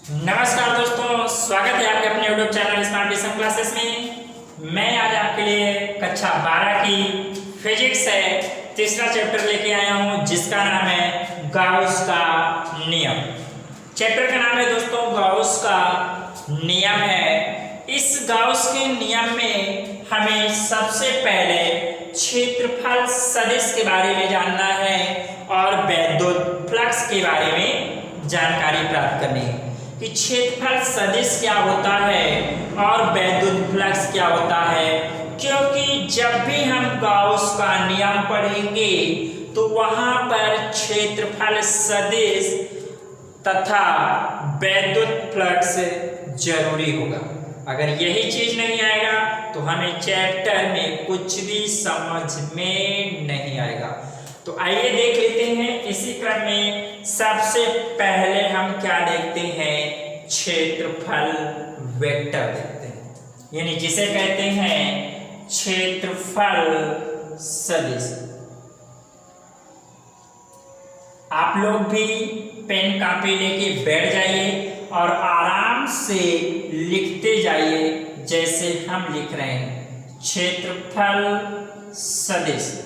नमस्कार दोस्तों, स्वागत है आपके अपने यूट्यूब चैनल स्मार्ट डिशन क्लासेस में। मैं आज आपके लिए कक्षा 12 की फिजिक्स है तीसरा चैप्टर लेके आया हूं, जिसका नाम है गाउस का नियम। चैप्टर का नाम है दोस्तों गाउस का नियम है। इस गाउस के नियम में हमें सबसे पहले क्षेत्रफल सदिश के बारे में जानना है और वैद्युत फ्लक्स के बारे में जानकारी प्राप्त करनी है कि क्षेत्रफल सदिश क्या होता है और वैद्युत फ्लक्स क्या होता है। क्योंकि जब भी हम गाउस का नियम पढ़ेंगे तो वहां पर क्षेत्रफल सदिश तथा वैद्युत फ्लक्स जरूरी होगा। अगर यही चीज नहीं आएगा तो हमें चैप्टर में कुछ भी समझ में नहीं आएगा। तो आइए देख लेते हैं। इसी क्रम में सबसे पहले हम क्या देखते हैं, क्षेत्रफल वेक्टर देखते हैं, यानी जिसे कहते हैं क्षेत्रफल सदिश। आप लोग भी पेन कॉपी लेके बैठ जाइए और आराम से लिखते जाइए जैसे हम लिख रहे हैं, क्षेत्रफल सदिश।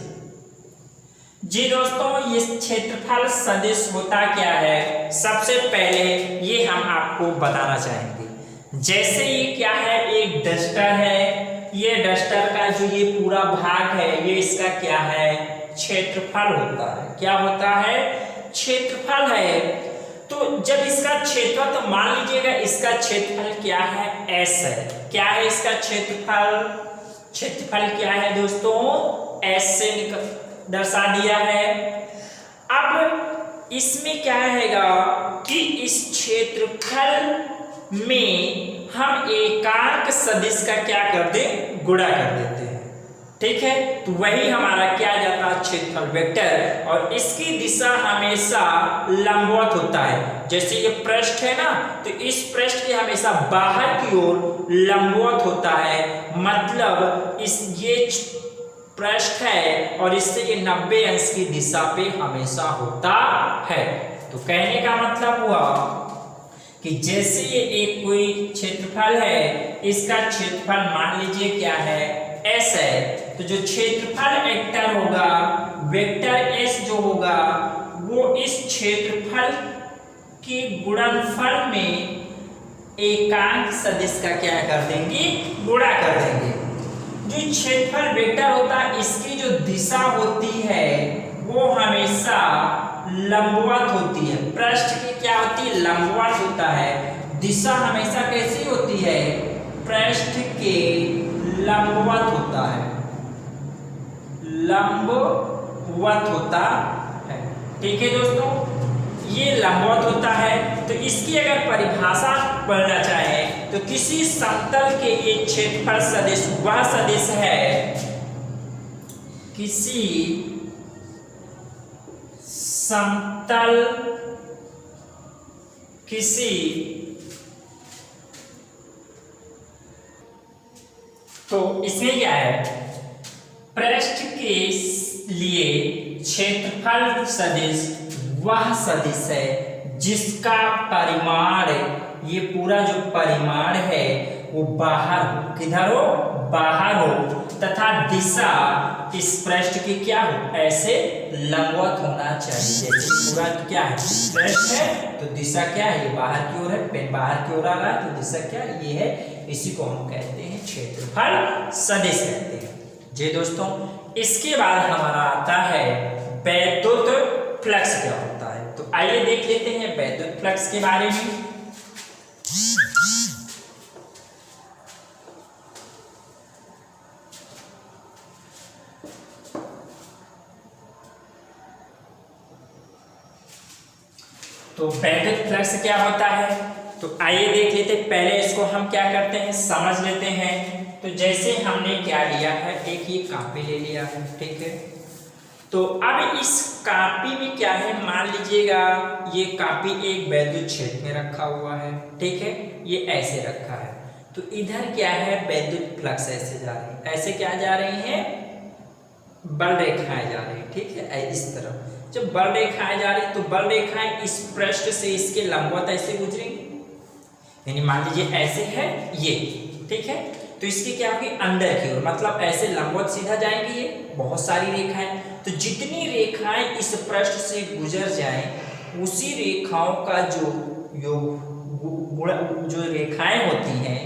जी दोस्तों, ये क्षेत्रफल सदिश होता क्या है, सबसे पहले ये हम आपको बताना चाहेंगे। जैसे ये क्या है, एक डस्टर है। ये डस्टर का जो ये पूरा भाग है, ये इसका क्या है, क्षेत्रफल होता है। क्या होता है, क्षेत्रफल है। तो जब इसका क्षेत्रफल, तो मान लीजिएगा इसका क्षेत्रफल क्या है, S है। क्या है इसका क्षेत्रफल, क्षेत्रफल क्या है दोस्तों, S से दर्शा दिया है। अब इसमें क्या रहेगा कि इस क्षेत्रफल में हम एकांक सदिश का क्या कर दें, गुणा कर देते हैं। ठीक है, तो वही हमारा क्या जाता है, क्षेत्रफल वेक्टर। और इसकी दिशा हमेशा लंबवत होता है। जैसे ये पृष्ठ है ना, तो इस पृष्ठ के हमेशा बाहर की ओर लंबवत होता है। मतलब ये पृष्ठ है और इससे ये 90 अंश की दिशा पे हमेशा होता है। तो कहने का मतलब हुआ कि जैसे ये एक कोई क्षेत्रफल है, इसका क्षेत्रफल मान लीजिए क्या है, S है। तो जो क्षेत्रफल वेक्टर होगा, वेक्टर S जो होगा, वो इस क्षेत्रफल के गुणनफल में एकांक सदिश का क्या कर देंगे, गुणा कर देंगे। जो क्षेत्रफल वेक्टर होता है, इसकी जो दिशा होती है वो हमेशा लंबवत होती है। पृष्ठ की क्या होती है, लंबवत होता है। दिशा हमेशा कैसी होती है, पृष्ठ के लंबवत होता है, लंबवत होता है। ठीक है दोस्तों, ये लंबवत होता है। तो इसकी अगर परिभाषा पढ़ना चाहे तो किसी समतल के लिए क्षेत्रफल सदिश वह सदिश है, किसी समतल, किसी तो इसमें क्या है, पृष्ठ के लिए क्षेत्रफल सदिश वह सदिश है जिसका परिमाण, ये पूरा जो परिमाण है वो बाहर हो, किधर हो, बाहर हो, तथा दिशा इस पृष्ठ की क्या हो, ऐसे लंबवत होना चाहिए। जैसे पूरा क्या है, पृष्ठ है तो दिशा क्या है, ये बाहर की ओर है, पेन बाहर की ओर आ रहा है तो दिशा क्या है, ये है। इसी को हम कहते हैं क्षेत्रफल सदिश कहते हैं। जी दोस्तों, इसके बाद हमारा आता है वैद्युत फ्लक्स क्या होता है। तो आइए देख लेते हैं वैद्युत फ्लक्स के बारे में। तो वैद्युत फ्लक्स क्या होता है, तो आइए देख लेते हैं। पहले इसको हम क्या करते हैं, समझ लेते हैं। तो जैसे हमने क्या लिया है, एक ये कॉपी ले लिया है, ठीक है। तो अब इस कॉपी में क्या है, मान लीजिएगा ये कॉपी एक वैद्युत क्षेत्र में रखा हुआ है, ठीक है, ये ऐसे रखा है। तो इधर क्या है, वैद्युत फ्लक्स ऐसे जा रही है, ऐसे क्या जा रही है, बल रेखाएं जा रही है, ठीक है, इस तरफ। जब बल रेखाएं जा रही तो बल रेखाएं इस पृष्ठ से इसके लंबवत ऐसे गुजरेंगी, यानी मान लीजिए ऐसे है ये, ठीक है, तो इसकी क्या होगी अंदर की ओर, मतलब ऐसे लंबवत सीधा जाएंगी ये बहुत सारी रेखाएं, तो जितनी रेखाएं इस पृष्ठ से गुजर जाएं उसी रेखाओं का जो रेखाएं होती हैं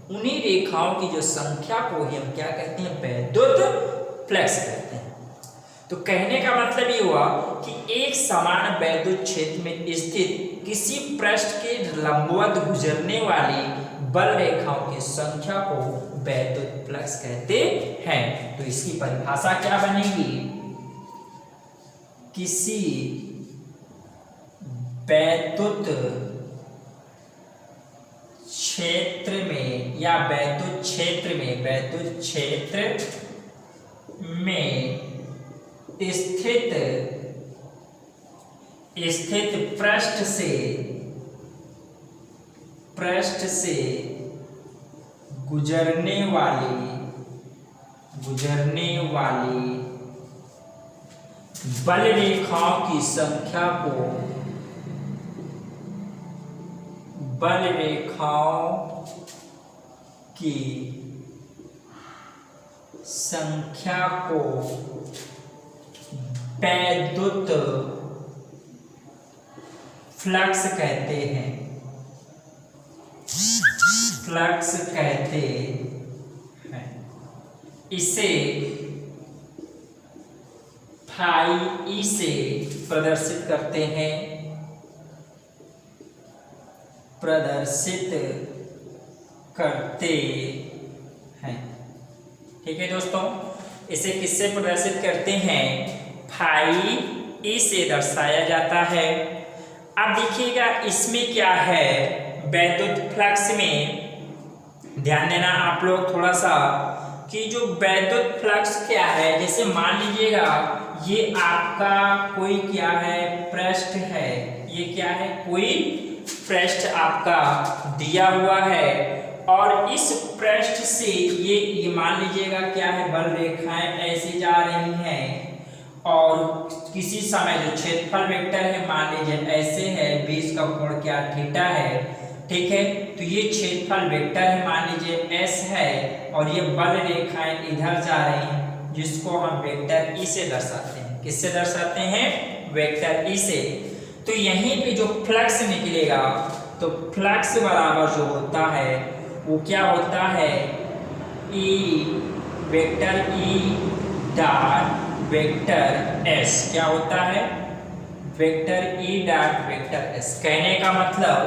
उन्हीं रेखाओं की जो संख्या को ही हम क्या कहते हैं, वैद्युत फ्लक्स कहते हैं। तो कहने का मतलब ये हुआ कि एक समान वैद्युत क्षेत्र में स्थित किसी पृष्ठ के लंबवत गुजरने वाली बल रेखाओं की संख्या को वैद्युत फ्लक्स कहते हैं। तो इसकी परिभाषा क्या बनेगी, किसी वैद्युत क्षेत्र में या वैद्युत क्षेत्र में स्थित पृष्ठ से गुजरने वाली बल रेखाओं की संख्या को वैद्युत फ्लक्स कहते हैं। इसे फाई ई से प्रदर्शित करते हैं। ठीक है दोस्तों, इसे किससे प्रदर्शित करते हैं, फाई ई से दर्शाया जाता है। अब देखिएगा इसमें क्या है, वैद्युत फ्लक्स में ध्यान देना आप लोग थोड़ा सा कि जो वैद्युत फ्लक्स क्या है, जैसे मान लीजिएगा ये आपका कोई क्या है पृष्ठ है, ये क्या है कोई पृष्ठ आपका दिया हुआ है और इस पृष्ठ से ये मान लीजिएगा क्या है बल रेखाएं ऐसे जा रही हैं और किसी समय जो क्षेत्रफल वेक्टर है मान लीजिए ऐसे है, बीच का कोण क्या थीटा है, ठीक है, तो ये क्षेत्रफल वेक्टर है मान लीजिए एस है और ये बल रेखाएं इधर जा रही हैं जिसको हम वेक्टर ई से दर्शाते हैं। किससे दर्शाते हैं, वेक्टर ई से। तो यहीं पे जो फ्लक्स निकलेगा तो फ्लक्स बराबर जो होता है वो क्या होता है, E vector E dot vector S, क्या होता है vector E dot vector S. कहने का मतलब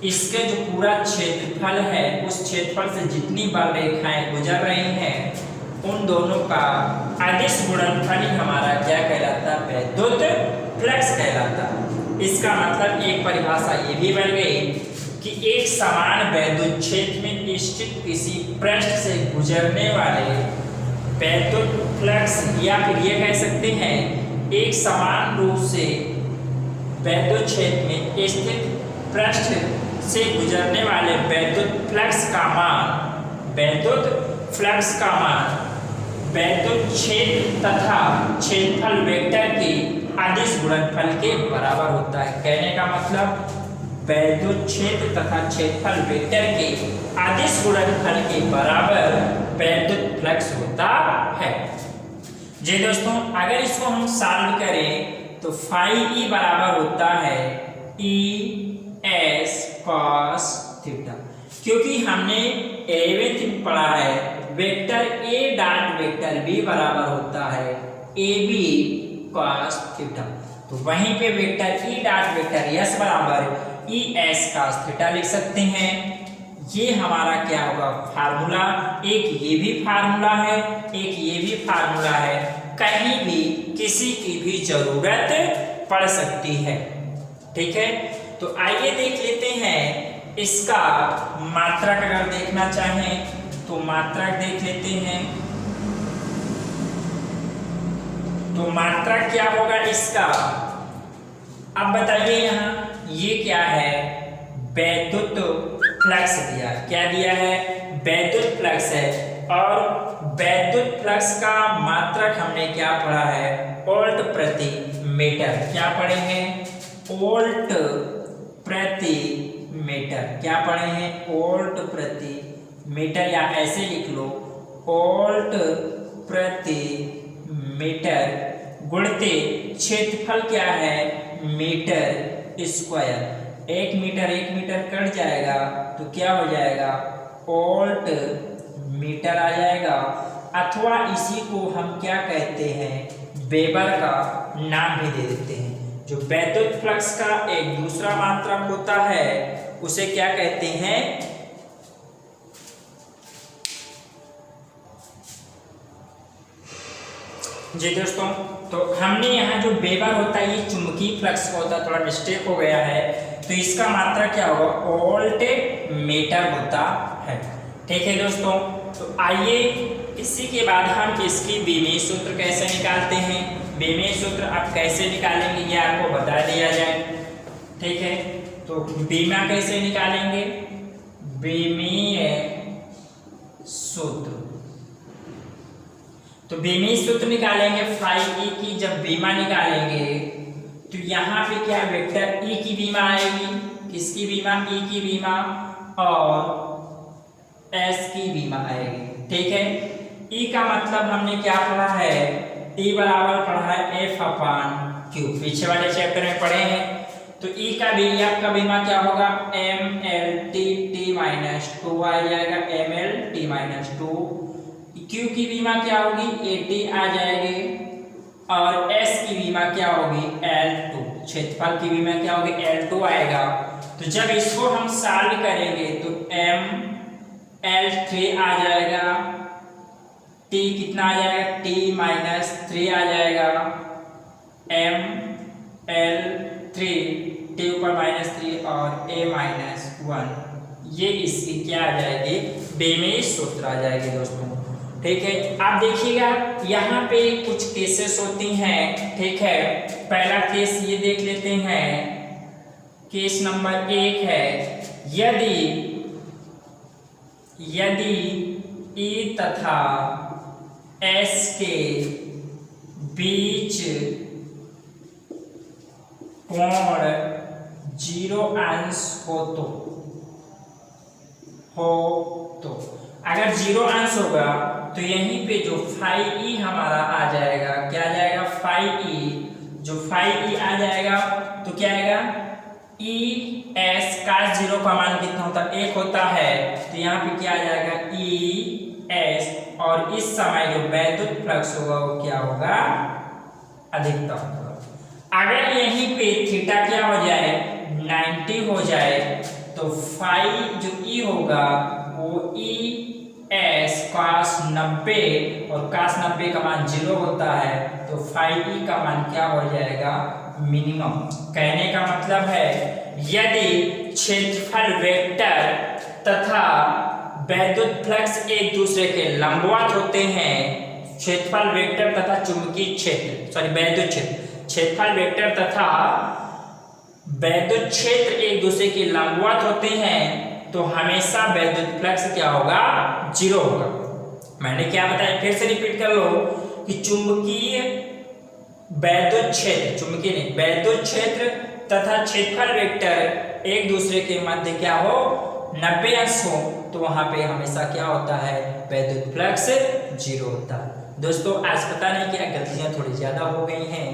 इसके जो पूरा क्षेत्रफल है उस क्षेत्रफल से जितनी बल रेखाएं गुजर रही हैं उन दोनों का अदिश गुणनफल ही हमारा क्या कहलाता है, वैद्युत फ्लक्स कहलाता है। इसका मतलब एक परिभाषा ये भी बन गई कि एक समान वैद्युत क्षेत्र में स्थित किसी पृष्ठ से गुजरने वाले वैद्युत फ्लक्स या फिर ये कह सकते हैं एक समान रूप से वैद्युत क्षेत्र में स्थित पृष्ठ से गुजरने वाले वैद्युत फ्लक्स का मान वैद्युत क्षेत्र तथा क्षेत्रफल वेक्टर के अदिश गुणनफल के बराबर होता है। कहने का मतलब वैद्युत क्षेत्र तथा क्षेत्रफल वेक्टर के अदिश गुणनफल के बराबर वैद्युत फ्लक्स होता है। जी दोस्तों, अगर इसको हम सॉल्व करें तो फाई ई बराबर होता है ई एस कॉस थीटा, क्योंकि हमने 11th में पढ़ा है vector A dot vector B बराबर होता है ए बी कॉस थीटा, तो वहीं पे vector E dot vector S बराबर ई एस कॉस थीटा लिख सकते हैं। ये हमारा क्या होगा फार्मूला, एक ये भी फार्मूला है एक ये भी फार्मूला है, कहीं भी किसी की भी जरूरत पड़ सकती है। ठीक है, तो आइए देख लेते हैं इसका मात्रक, अगर देखना चाहें तो मात्रक देख लेते हैं। तो मात्रक क्या होगा इसका, अब बताइए यहाँ ये क्या है, वैद्युत फ्लक्स दिया, क्या दिया है वैद्युत फ्लक्स है, और वैद्युत फ्लक्स का मात्रक हमने क्या पढ़ा है वोल्ट प्रति मीटर, क्या पढ़े हैं वोल्ट प्रति मीटर। क्या पढ़े हैं? वोल्ट प्रति मीटर, या ऐसे लिख लो वोल्ट प्रति मीटर गुणित क्षेत्रफल क्या है? Metre square. एक मीटर कट जाएगा तो क्या हो जाएगा? वोल्ट मीटर आ जाएगा। अथवा इसी को हम क्या कहते हैं? वेबर का नाम भी दे देते हैं। जो वैद्युत फ्लक्स का एक दूसरा मात्रक होता है उसे क्या कहते हैं? जी दोस्तों, तो हमने यहाँ जो वेबर होता है ये चुंबकीय फ्लक्स का होता है, थोड़ा मिस्टेक हो गया है, तो इसका मात्रा क्या होगा? वोल्ट मीटर होता है। ठीक है दोस्तों, तो आइए इसी के बाद हम इसकी बीमीय सूत्र कैसे निकालते हैं। बीमीय सूत्र आप कैसे निकालेंगे ये आपको बता दिया जाए। ठीक है, तो बीमा कैसे निकालेंगे? बीमीय सूत्र, तो बीमीय सूत्र निकालेंगे फाई ई की। जब बीमा निकालेंगे तो यहाँ पे क्या वेक्टर ई की बीमा आएगी। किसकी बीमा? ई की बीमा, और एस की बीमा आएगी। ठीक है, ई का मतलब हमने क्या पढ़ा है? ई बराबर पढ़ा है एफ अपान क्यू, पीछे वाले चैप्टर में पढ़े हैं। तो ई का भी आपका बीमा क्या होगा? M L T T minus two आ जाएगा, M L T minus two. Q की बीमा क्या होगी? ए टी आ जाएगी, और एस की बीमा क्या होगी? L2। क्षेत्रफल की बीमा क्या होगी? L2 आएगा। तो जब इसको हम सॉल्व करेंगे तो M L3 आ जाएगा, T कितना आ जाएगा? T माइनस 3 आ जाएगा, M L3 T ऊपर माइनस 3 और A माइनस 1। ये इसकी क्या आ जाएगी? बीमीय सूत्र आ जाएगी दोस्तों। ठीक है, आप देखिएगा यहाँ पे कुछ केसेस होती हैं। ठीक है, पहला केस ये देख लेते हैं। केस नंबर 1 है, यदि ई तथा एस के बीच कोण 0 अंश हो तो अगर 0 अंश होगा तो यहीं पे जो फाई ई हमारा आ जाएगा, क्या आ जाएगा? Phi E. जो फाई ई आ जाएगा तो क्या आएगा? ई एस का 0 का मान कितना होता है? 1 होता है। तो यहाँ पे क्या आ जाएगा? ई एस, और इस समय जो वैद्युत फ्लक्स होगा वो क्या होगा? अधिकतम होगा। अगर यहीं पे थीटा क्या हो जाए? 90 हो जाए तो फाई जो ई होगा वो ई एस cos 90, और cos 90 का मान 0 होता है, तो फाई ई का मान क्या हो जाएगा? मिनिमम। कहने का मतलब है यदि क्षेत्रफल वेक्टर तथा वैद्युत फ्लक्स एक दूसरे के लंबवत होते हैं, क्षेत्रफल वेक्टर तथा चुंबकीय क्षेत्र वैद्युत क्षेत्र, क्षेत्रफल वेक्टर तथा वैद्युत क्षेत्र एक दूसरे के लंबवत होते हैं, तो हमेशा वैद्युत फ्लक्स क्या होगा? 0 होगा। मैंने क्या बताया? फिर से रिपीट कर लो कि चुंबकीय वैद्युत क्षेत्र, चुंबकीय नहीं, वैद्युत क्षेत्र तथा क्षेत्रफल वेक्टर एक दूसरे के मध्य क्या हो? 90 अंश हो, तो वहां पे हमेशा क्या होता है? वैद्युत फ्लक्स 0 होता है। दोस्तों, आज पता नहीं क्या गलतियां थोड़ी ज्यादा हो गई हैं,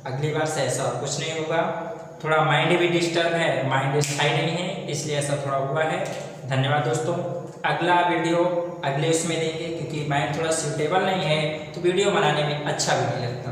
अगली बार से ऐसा कुछ नहीं होगा। थोड़ा माइंड भी डिस्टर्ब है, माइंड स्थायी नहीं है, इसलिए ऐसा थोड़ा हुआ है। धन्यवाद दोस्तों। अगला वीडियो अगले उसमें देंगे, क्योंकि माइंड थोड़ा सूटेबल नहीं है तो वीडियो बनाने में अच्छा भी नहीं लगता।